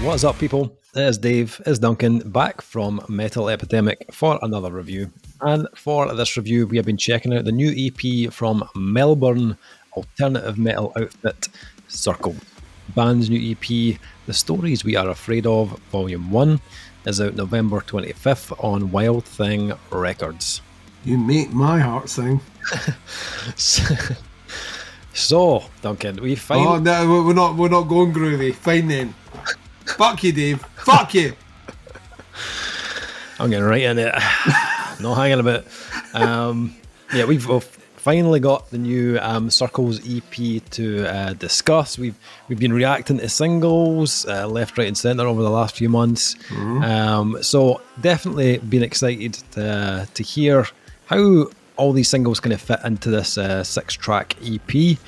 What's up, people? It's Dave, it's Duncan, back from Metal Epidemic for another review. And for this review, we have been checking out the new EP from Melbourne alternative metal outfit, Circle. The band's new EP, The Stories We Are Afraid Of, Volume 1, is out November 25th on Wild Thing Records. You make my heart sing. So, Duncan, we find... Oh, no, we're not going groovy. Fine then. Fuck you, Dave. Fuck you. I'm getting right in it. Not hanging about. Yeah, we've finally got the new Circles EP to discuss. We've been reacting to singles left, right, and centre over the last few months. Mm-hmm. So definitely been excited to hear how all these singles kind of fit into this 6-track EP.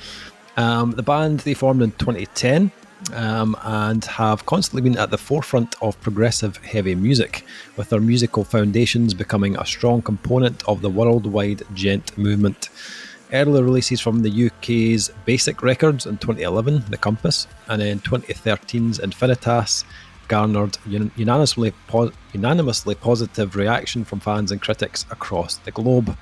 The band, they formed in 2010. And have constantly been at the forefront of progressive heavy music, with their musical foundations becoming a strong component of the worldwide Djent movement. Early releases from the UK's Basic Records in 2011, The Compass, and in 2013's Infinitas garnered unanimously positive reaction from fans and critics across the globe.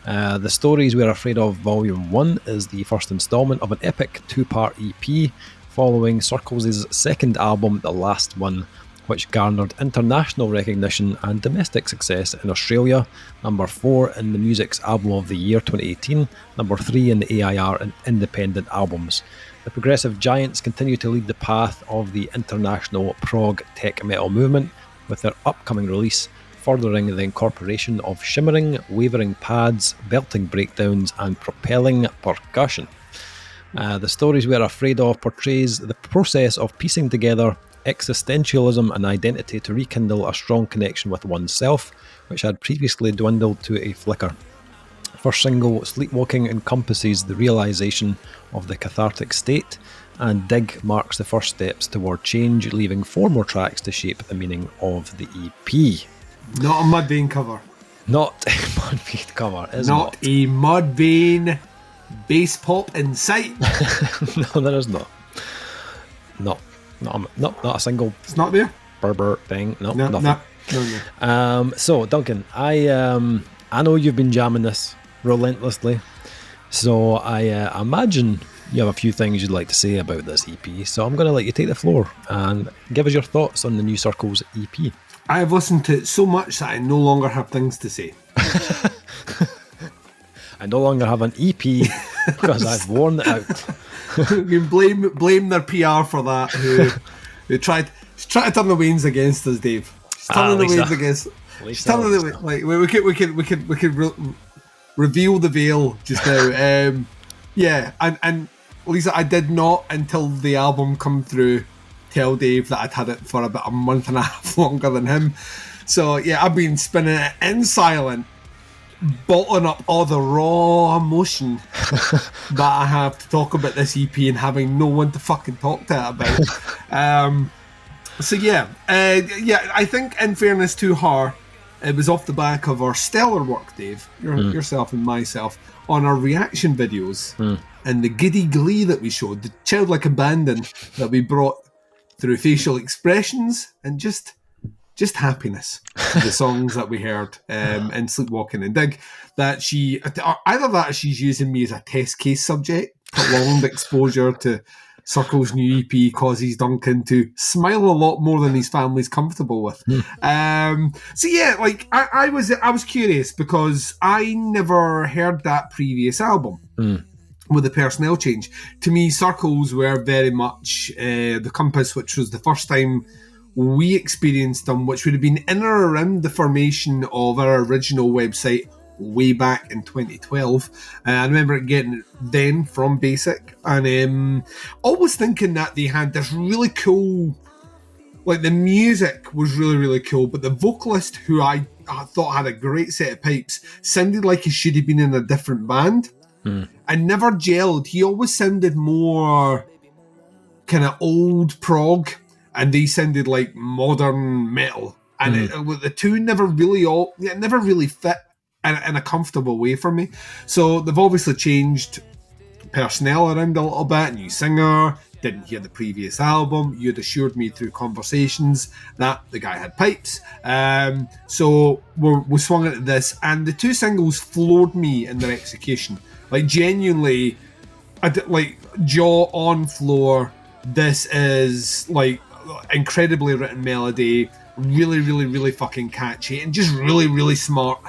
The Stories We're Afraid Of Volume 1 is the first instalment of an epic 2-part EP following Circles' second album, The Last One, which garnered international recognition and domestic success in Australia, number 4 in the Music's Album of the Year 2018, number 3 in the AIR and Independent Albums. The progressive giants continue to lead the path of the international prog tech metal movement, with their upcoming release furthering the incorporation of shimmering, wavering pads, belting breakdowns and propelling percussion. The Stories We're Afraid Of portrays the process of piecing together existentialism and identity to rekindle a strong connection with oneself, which had previously dwindled to a flicker. First single, Sleepwalking, encompasses the realisation of the cathartic state, and Dig marks the first steps toward change, leaving 4 more tracks to shape the meaning of the EP. Not a Mudvayne cover. Not a Mudvayne cover, is not a Mudvayne bass pop in sight. No, there is not. Not a single. It's not there. Berber thing. No, nothing. No. So Duncan, I know you've been jamming this relentlessly. So I imagine you have a few things you'd like to say about this EP. So I'm going to let you take the floor and give us your thoughts on the new Circles EP. I have listened to it so much that I no longer have things to say. I no longer have an EP because I've worn it out. You can blame their PR for that. Who tried to turn the winds against us, Dave. She's turning the winds against. She's turning the like we could reveal the veil just now. Yeah, and Lisa, I did not until the album come through tell Dave that I'd had it for about a month and a half longer than him. So yeah, I've been spinning it in silent, bottling up all the raw emotion that I have to talk about this EP and having no one to fucking talk to it about. So yeah, I think in fairness to her, it was off the back of our stellar work, Dave, yourself and myself, on our reaction videos and the giddy glee that we showed, the childlike abandon that we brought through facial expressions and just happiness. The songs that we heard in Sleepwalking and Dig, that either that she's using me as a test case subject, prolonged exposure to Circle's new EP causes Duncan to smile a lot more than his family's comfortable with. So yeah, like I was curious because I never heard that previous album. With the personnel change. To me, Circles were very much The Compass, which was the first time we experienced them, which would have been in or around the formation of our original website way back in 2012. I remember getting it then from Basic, and always thinking that they had this really cool, like the music was really, really cool, but the vocalist, who I thought had a great set of pipes, sounded like he should have been in a different band. And never gelled. He always sounded more kind of old prog, and they sounded like modern metal. And the two never really fit in a comfortable way for me. So they've obviously changed personnel around a little bit. New singer, didn't hear the previous album. You'd assured me through conversations that the guy had pipes. So we swung into this, and the two singles floored me in their execution. Like, genuinely, like, jaw on floor. This is like incredibly written melody, really, really, really fucking catchy, and just really, really smart.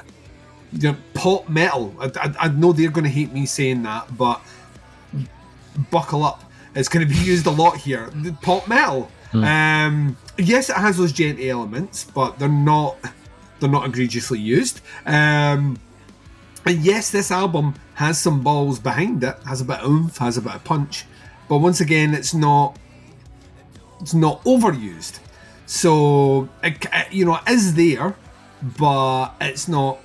You know, pop metal. I know they're going to hate me saying that, but buckle up. It's going to be used a lot here. Pop metal. Yes, it has those Djent elements, but they're not egregiously used. And yes, this album has some balls behind it, has a bit of oomph, has a bit of punch, but once again, it's not overused. So it is there, but it's not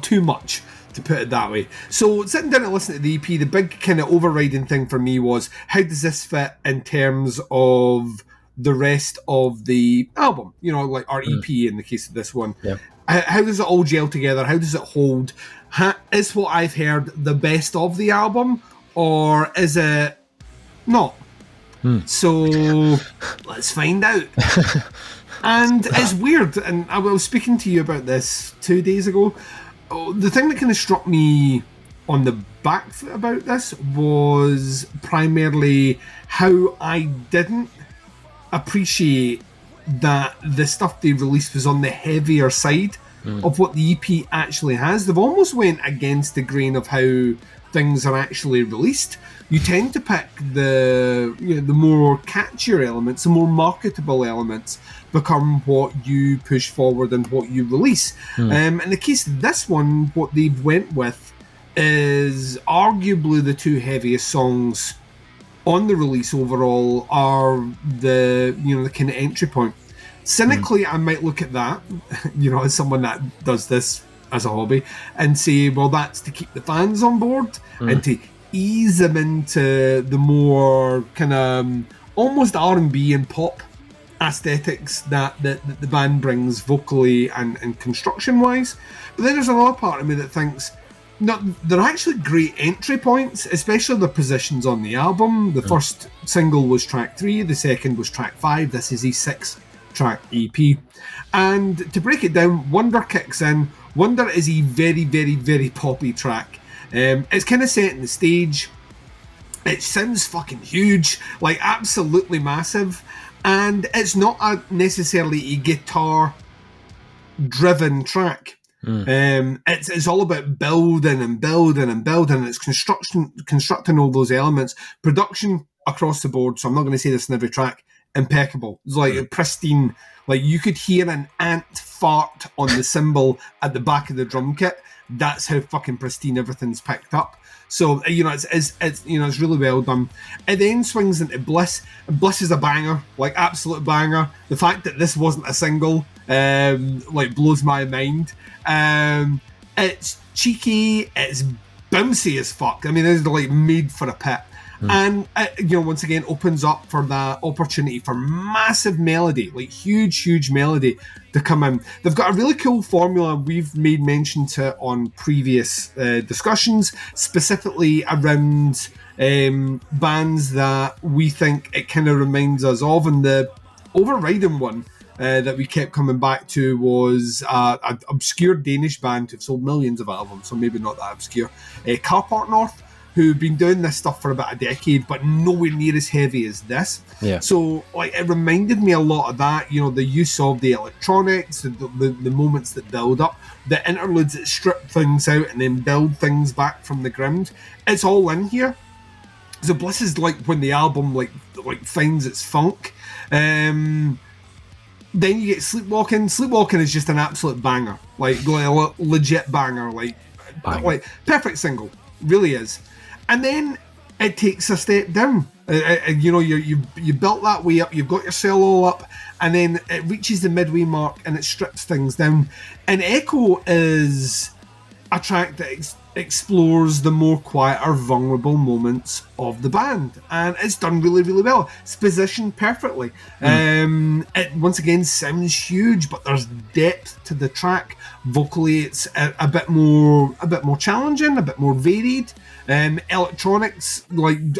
too much, to put it that way. So sitting down and listening to the EP, the big kind of overriding thing for me was, how does this fit in terms of the rest of the album? You know, like our EP in the case of this one. Yeah. How does it all gel together? How does it hold? Is what I've heard the best of the album, or is it not? So let's find out. And it's weird, and I was speaking to you about this 2 days ago. The thing that kind of struck me on the back foot about this was primarily how I didn't appreciate that the stuff they released was on the heavier side of what the EP actually has. They've almost went against the grain of how things are actually released. You tend to pick the more catchier elements, the more marketable elements become what you push forward and what you release. In the case of this one, what they've went with is arguably the two heaviest songs on the release overall are the kind of entry point. Cynically, I might look at that, as someone that does this as a hobby, and say, well, that's to keep the fans on board and to ease them into the more kind of almost R&B and pop aesthetics that the band brings vocally and construction wise. But then there's another part of me that thinks, no, they're actually great entry points, especially the positions on the album. The first single was track 3, the second was track 5. This is a 6-track EP. And to break it down, Wonder kicks in. Wonder is a very, very, very poppy track. It's kind of setting the stage. It sounds fucking huge, like absolutely massive. And it's not necessarily a guitar-driven track. It's all about building and building and building. It's constructing all those elements. Production across the board, so I'm not going to say this in every track, impeccable. It's like pristine. Like, you could hear an ant fart on the cymbal at the back of the drum kit. That's how fucking pristine everything's picked up. So, it's really well done. It then swings into Bliss. Bliss is a banger, like absolute banger. The fact that this wasn't a single, blows my mind. It's cheeky, it's bouncy as fuck. I mean, it's like made for a pit. And once again, opens up for that opportunity for massive melody, like huge melody to come in. They've got a really cool formula. We've made mention to it on previous discussions, specifically around bands that we think it kind of reminds us of. And the overriding one that we kept coming back to was an obscure Danish band who've sold millions of albums, so maybe not that obscure. Carpark North, who've been doing this stuff for about a decade, but nowhere near as heavy as this. Yeah. So, like, it reminded me a lot of that, the use of the electronics, the moments that build up, the interludes that strip things out and then build things back from the ground. It's all in here. So Bliss is like when the album like finds its funk. Then you get Sleepwalking. Sleepwalking is just an absolute banger, like a legit banger, like perfect single, really is. And then it takes a step down. You built that way up, you've got your solo up, and then it reaches the midway mark and it strips things down. And Echo is a track that explores the more quieter, vulnerable moments of the band, and it's done really, really well. It's positioned perfectly. It once again sounds huge, but there's depth to the track. Vocally, it's a bit more challenging, a bit more varied. Electronics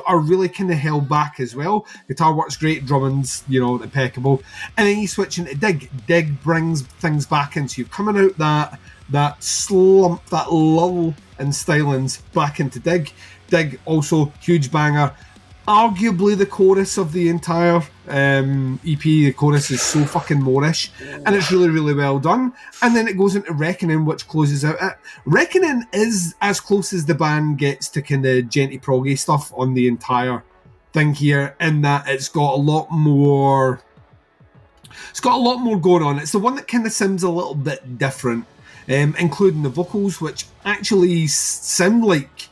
are really kind of held back as well. Guitar works great, drumming's impeccable, and then you switch into Dig. Dig brings things back into you, coming out that slump, that lull in stylings back into Dig. Dig also huge banger. Arguably the chorus of the entire EP. The chorus is so fucking Moorish, and it's really, really well done. And then it goes into Reckoning, which closes out it. Reckoning is as close as the band gets to kind of djenty proggy stuff on the entire thing here, in that it's got a lot more going on. It's the one that kind of sounds a little bit different, including the vocals, which actually sound like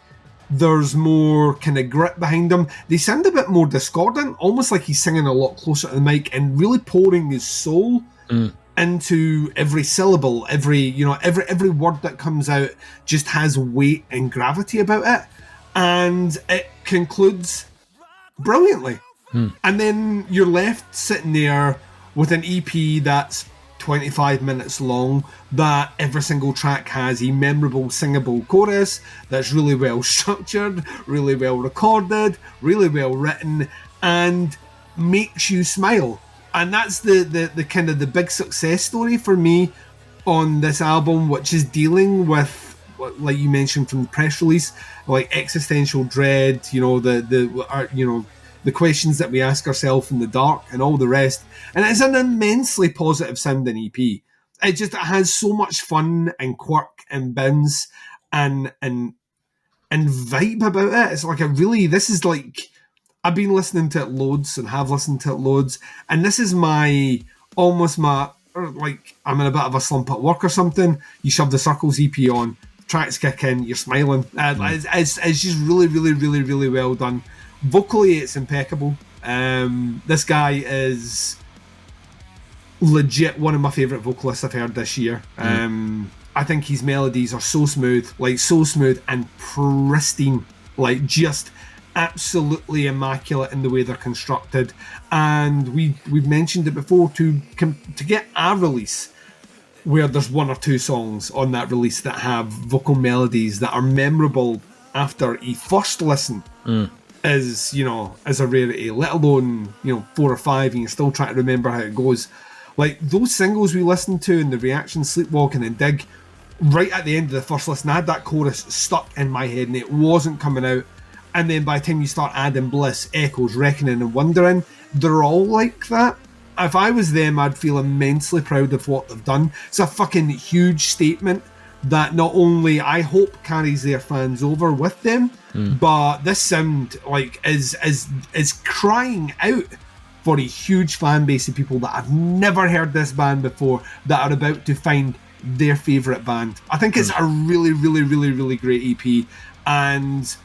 there's more kind of grit behind them. They sound a bit more discordant, almost like he's singing a lot closer to the mic and really pouring his soul into every syllable. Every word that comes out just has weight and gravity about it, and it concludes brilliantly. And then you're left sitting there with an EP that's 25 minutes long, that every single track has a memorable singable chorus that's really well structured, really well recorded, really well written, and makes you smile. And that's the kind of the big success story for me on this album, which is dealing with, like you mentioned from the press release, like existential dread, the questions that we ask ourselves in the dark and all the rest. And it's an immensely positive sounding EP. It has so much fun and quirk and bounce and vibe about it. It's like I've been listening to it loads and have listened to it loads, and this is I'm in a bit of a slump at work or something. You shove the Circles EP on, tracks kick in, you're smiling. It's just really, really, really, really well done. Vocally, it's impeccable. This guy is legit one of my favourite vocalists I've heard this year. I think his melodies are so smooth and pristine, like just absolutely immaculate in the way they're constructed. And we've mentioned it before, to get a release where there's one or two songs on that release that have vocal melodies that are memorable after a first listen is a rarity, let alone 4 or 5 and you're still trying to remember how it goes. Like those singles we listened to in the reaction, Sleepwalking and Dig, right at the end of the first listen, I had that chorus stuck in my head and it wasn't coming out. And then by the time you start adding Bliss, Echoes, Reckoning and Wondering, they're all like that. If I was them, I'd feel immensely proud of what they've done. It's a fucking huge statement that not only I hope carries their fans over with them, but this sound is crying out for a huge fan base of people that have never heard this band before, that are about to find their favourite band. I think it's a really, really, really, really great EP, and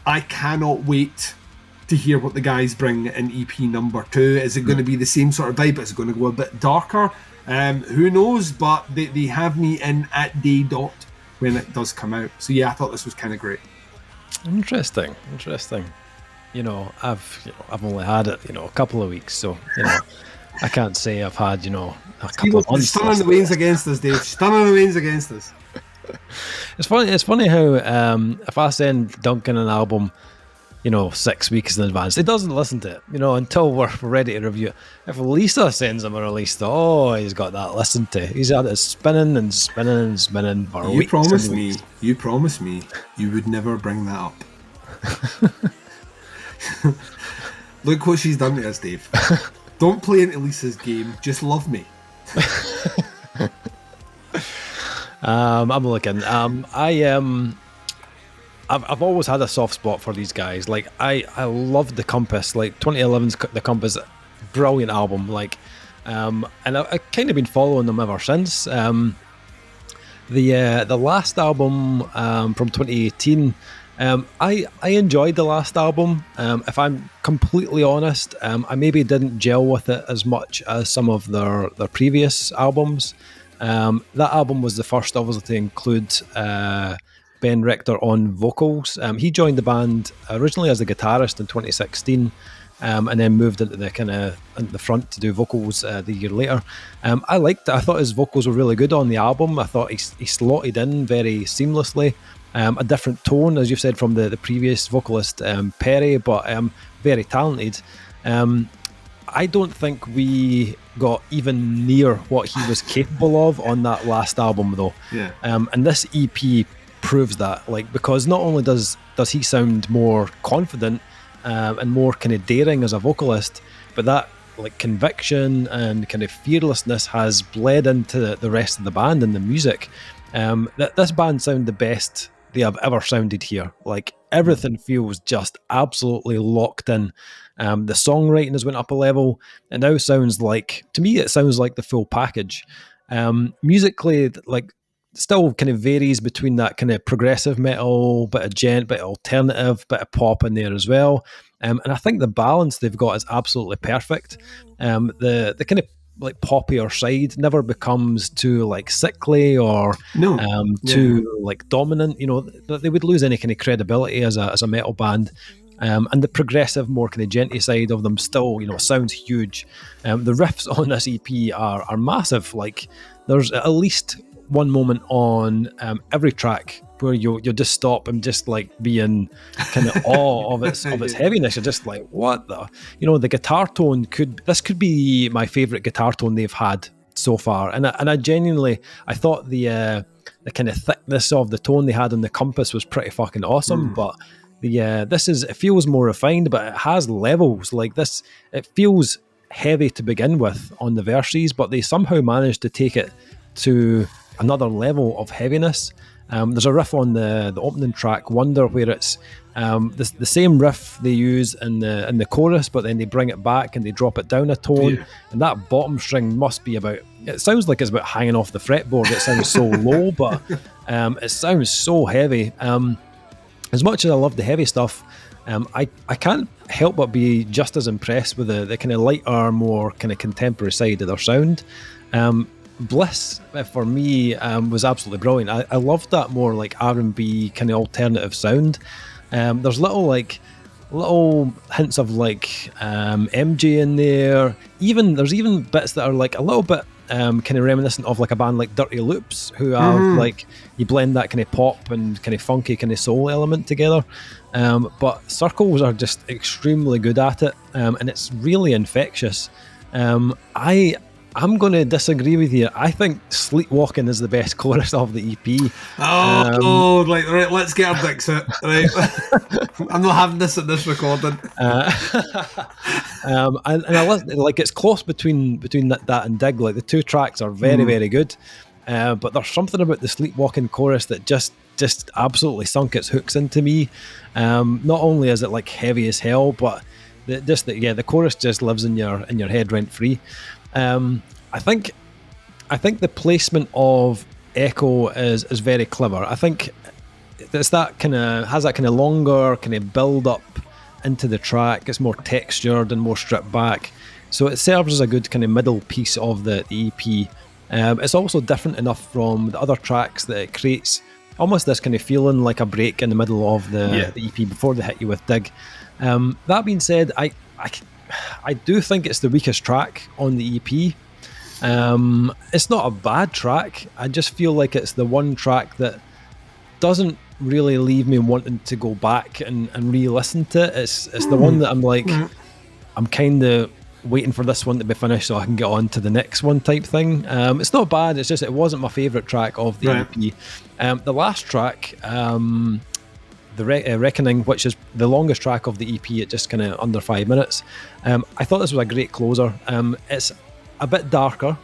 I cannot wait to hear what the guys bring in EP number 2. Is it going to be the same sort of vibe? Is it going to go a bit darker? Who knows? But they have me in at day dot when it does come out. So yeah, I thought this was kind of great. Interesting. I've only had it, a couple of weeks, so I can't say I've had, a couple of months. Stunning the wains against us, Dave. Stunning the wains against us. It's funny how if I send Duncan an album, 6 weeks in advance, he doesn't listen to it, until we're ready to review it. If Lisa sends him a release, he's got that listened to. He's had it spinning and spinning and spinning for weeks. You promised me you would never bring that up. Look what she's done to us, Dave. Don't play into Lisa's game, just love me. I'm looking. I've always had a soft spot for these guys. Like I loved The Compass. Like 2011's The Compass, brilliant album. And I've kind of been following them ever since. The last album from 2018. I enjoyed the last album. If I'm completely honest, I maybe didn't gel with it as much as some of their previous albums. That album was the first, obviously, to include Ben Richter on vocals. He joined the band originally as a guitarist in 2016, and then moved into the front to do vocals the year later. I liked it. I thought his vocals were really good on the album. I thought he slotted in very seamlessly. A different tone, as you've said, from the previous vocalist, Perry, but very talented. I don't think we got even near what he was capable of on that last album, though. Yeah. And this EP proves that, like, because not only does he sound more confident and more kind of daring as a vocalist, but that like conviction and kind of fearlessness has bled into the rest of the band and the music. This band sound the best they have ever sounded here. Like, everything feels just absolutely locked in. The songwriting has went up a level. It now sounds like, to me, it sounds like the full package. Musically, like, still kind of varies between that kind of progressive metal, bit of djent, bit of alternative, bit of pop in there as well. And I think the balance they've got is absolutely perfect. The kind of like poppier side never becomes too like sickly or too like dominant. You know, they would lose any kind of credibility as a metal band. And the progressive, more kind of djenty side of them still, you know, sounds huge. The riffs on this EP are massive. Like, there's at least one moment on every track where you'll just stop and just like be in kind of awe of its heaviness. You're just like, what the, you know, the guitar tone could be my favorite guitar tone they've had so far. And I genuinely, I thought the kind of thickness of the tone they had on the Compass was pretty fucking awesome. But it feels more refined, but it has levels. Like this, it feels heavy to begin with on the verses, but they somehow managed to take it to another level of heaviness. There's a riff on the opening track, Wonder, where it's the same riff they use in the chorus, but then they bring it back and they drop it down a tone, and that bottom string must be about, it sounds like it's about hanging off the fretboard. It sounds so low, but it sounds so heavy. As much as I love the heavy stuff, I can't help but be just as impressed with the kind of lighter, more kind of contemporary side of their sound. Bliss, for me, was absolutely brilliant. I loved that more like R&B kind of alternative sound. There's little hints of like MJ in there. There's even bits that are like a little bit kind of reminiscent of like a band like Dirty Loops, who have like, you blend that kind of pop and kind of funky kind of soul element together. But Circles are just extremely good at it, and it's really infectious. I'm going to disagree with you. I think Sleepwalking is the best chorus of the EP. Right, let's get our dicks out. Right. I'm not having this at this recording. And I listen, like, it's close between that and Dig. Like, the two tracks are very, very good. But there's something about the Sleepwalking chorus that just absolutely sunk its hooks into me. Not only is it like heavy as hell, but the chorus just lives in your head rent free. I think the placement of Echo is very clever. I think it's that kind of has that kind of longer kind of build up into the track. It's more textured and more stripped back, so it serves as a good kind of middle piece of the EP. It's also different enough from the other tracks that it creates almost this kind of feeling like a break in the middle of the EP before they hit you with Dig. That being said, I do think it's the weakest track on the EP. It's not a bad track. I just feel like it's the one track that doesn't really leave me wanting to go back and re-listen to it. It's the one that I'm like, I'm kind of waiting for this one to be finished so I can get on to the next one type thing. It's not bad, it's just it wasn't my favourite track of the EP. The last track, the Reckoning, which is the longest track of the EP at just kind of under 5 minutes. I thought this was a great closer. It's a bit darker.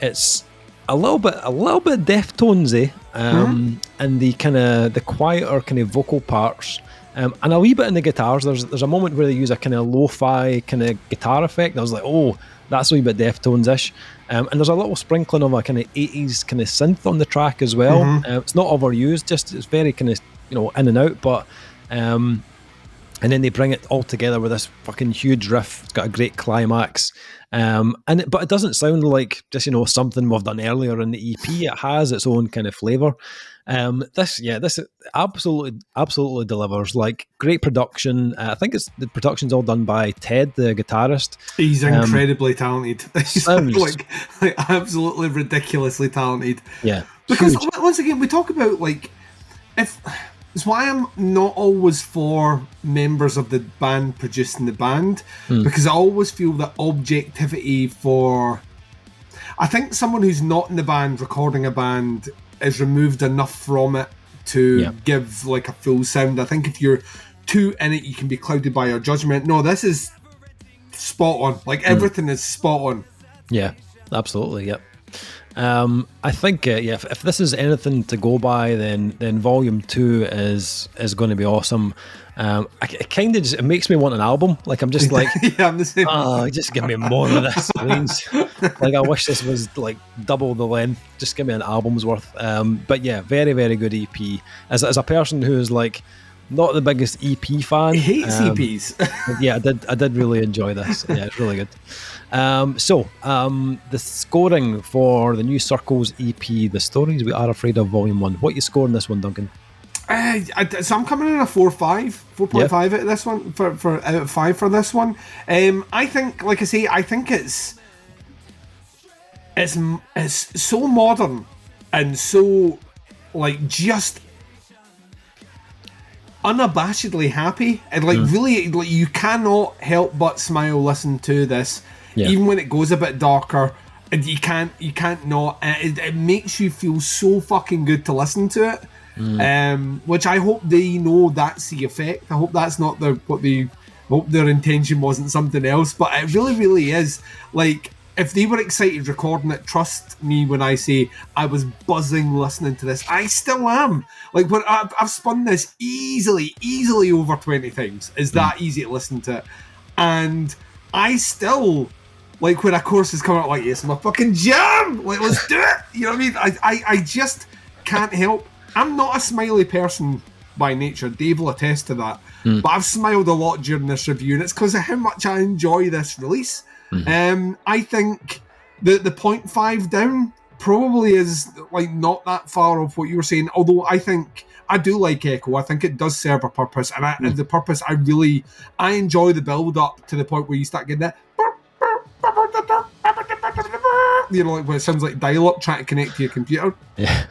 It's a little bit Deftonesy, and the kind of the quieter kind of vocal parts, and a wee bit in the guitars. There's a moment where they use a kind of lo-fi kind of guitar effect. I was like, oh, that's a wee bit Deftones-ish. And there's a little sprinkling of a kind of 80s kind of synth on the track as well. It's not overused, just it's very kind of, you know, in and out, but And then they bring it all together with this fucking huge riff. It's got a great climax. But it doesn't sound like just, something we've done earlier in the EP. It has its own kind of flavour. This absolutely delivers. Like, great production. I think the production's all done by Ted, the guitarist. He's incredibly talented. He's sounds, like absolutely ridiculously talented. Yeah. Because once again, we talk about it's why I'm not always for members of the band producing the band, because I always feel that objectivity I think someone who's not in the band recording a band is removed enough from it to give like a full sound. I think if you're too in it, you can be clouded by your judgment. No, this is spot on. Like, everything is spot on. Yeah, absolutely. Yep. I think if this is anything to go by, then Volume 2 is going to be awesome. It kind of it makes me want an album. Like, I'm just like, yeah, I'm the same. Just give me more of this, please. Like, I wish this was like double the length. Just give me an album's worth. But yeah, very, very good EP. As a person who is like not the biggest EP fan, hates EPs. Yeah, I did really enjoy this. Yeah, it's really good. The scoring for the new Circles EP, The Stories We Are Afraid of Volume 1. What are you scoring this one, Duncan? So I'm coming in a 4.5 out of this one, for out of 5 for this one. I think, like I say, I think it's so modern and so, like, just unabashedly happy, and like really, like, you cannot help but smile listening to this. Even when it goes a bit darker, and you can't not. It makes you feel so fucking good to listen to it. Which I hope they know that's the effect. I hope that's not hope their intention wasn't something else. But it really, really is. Like, if they were excited recording it, trust me when I say I was buzzing listening to this. I still am. Like, when I've spun this easily over 20 times. It's that easy to listen to it. And I still, like, when a chorus is coming out, like, yes, my fucking jam! Like, let's do it! You know what I mean? I just can't help. I'm not a smiley person by nature. Dave will attest to that. But I've smiled a lot during this review, and it's because of how much I enjoy this release. I think the 0.5 down probably is, like, not that far off what you were saying, although I think I do like Echo. I think it does serve a purpose, and the purpose I enjoy the build up to the point where you start getting that, you know, like, where it sounds like dial-up trying to connect to your computer. Yeah.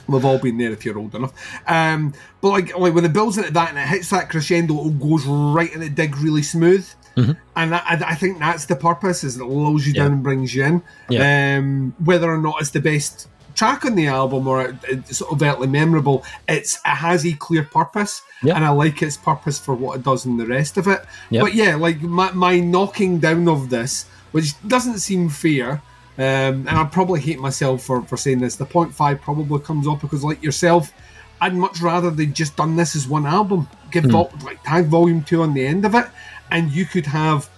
We've all been there if you're old enough. But like when it builds into that and it hits that crescendo, it goes right in the dig really smooth. And I think that's the purpose, is it lulls you down and brings you in. Whether or not it's the best track on the album or it's overtly memorable, it has a clear purpose, and I like its purpose for what it does in the rest of it. But yeah, like my knocking down of this, which doesn't seem fair, and I probably hate myself for saying this, the 0.5 probably comes up because, like yourself, I'd much rather they'd just done this as one album, tag Volume 2 on the end of it, and you could have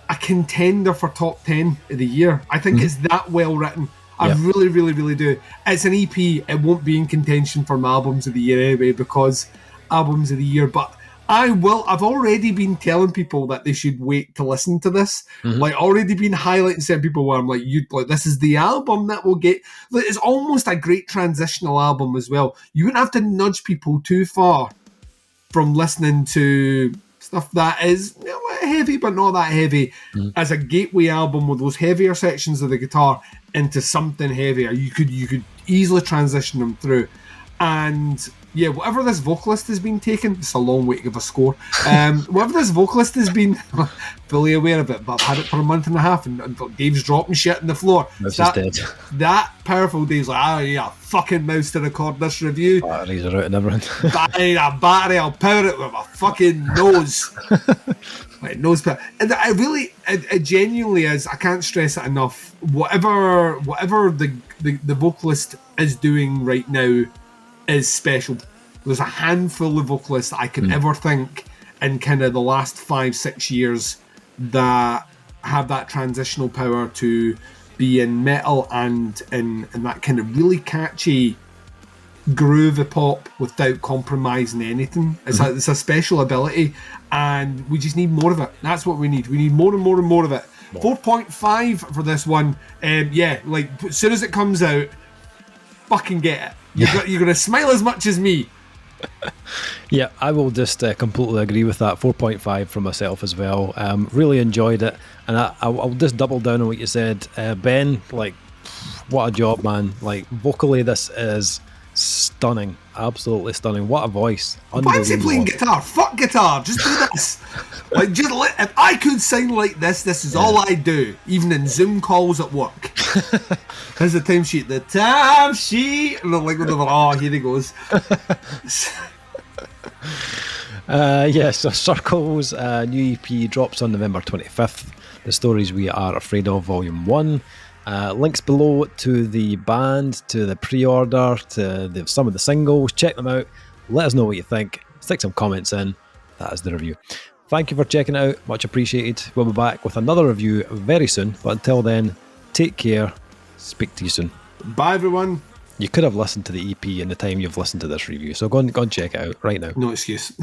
a contender for top 10 of the year. I think it's that well written. I really, really, really do. It's an EP. It won't be in contention for albums of the year anyway, because albums of the year. But I've already been telling people that they should wait to listen to this. Like, already been highlighting certain people where I'm like, this is the album that will get. Like, it's almost a great transitional album as well. You wouldn't have to nudge people too far from listening to stuff that is, you know, heavy but not that heavy, as a gateway album with those heavier sections of the guitar into something heavier. You could easily transition them through. And yeah, whatever this vocalist has been taking, it's a long way to give a score. Whatever this vocalist has been, fully aware of it, but I've had it for a month and a half, and Dave's dropping shit on the floor. That powerful Dave's like, yeah, fucking mouse to record this review. Batteries are out and everything. Battery, I'll power it with my fucking nose. Like, nose power. And it genuinely is, I can't stress it enough, whatever the vocalist is doing right now is special. There's a handful of vocalists that I can ever think in kind of the last 5-6 years that have that transitional power to be in metal and in that kind of really catchy groove the pop without compromising anything. It's a special ability, and we just need more of it. That's what we need. We need more and more and more of it. 4.5 for this one. Like as soon as it comes out, fucking get it. You're gonna smile as much as me. Yeah, I will just completely agree with that. 4.5 for myself as well. Really enjoyed it, and I'll just double down on what you said, Ben. Like, what a job, man! Like, vocally, this is stunning, absolutely stunning. What a voice! Why is he playing guitar? Fuck guitar. Just do this. Like, if I could sing like this is all I do, even in Zoom calls at work. Here's the timesheet. The timesheet. And I'm like, oh, here he goes. So Circles, new EP drops on November 25th. The Stories We Are Afraid Of, Volume 1. Links below to the band, to the pre-order, to some of the singles. Check them out. Let us know what you think. Stick some comments in. That is the review. Thank you for checking it out. Much appreciated. We'll be back with another review very soon. But until then, take care. Speak to you soon. Bye, everyone. You could have listened to the EP in the time you've listened to this review. So go and check it out right now. No excuse.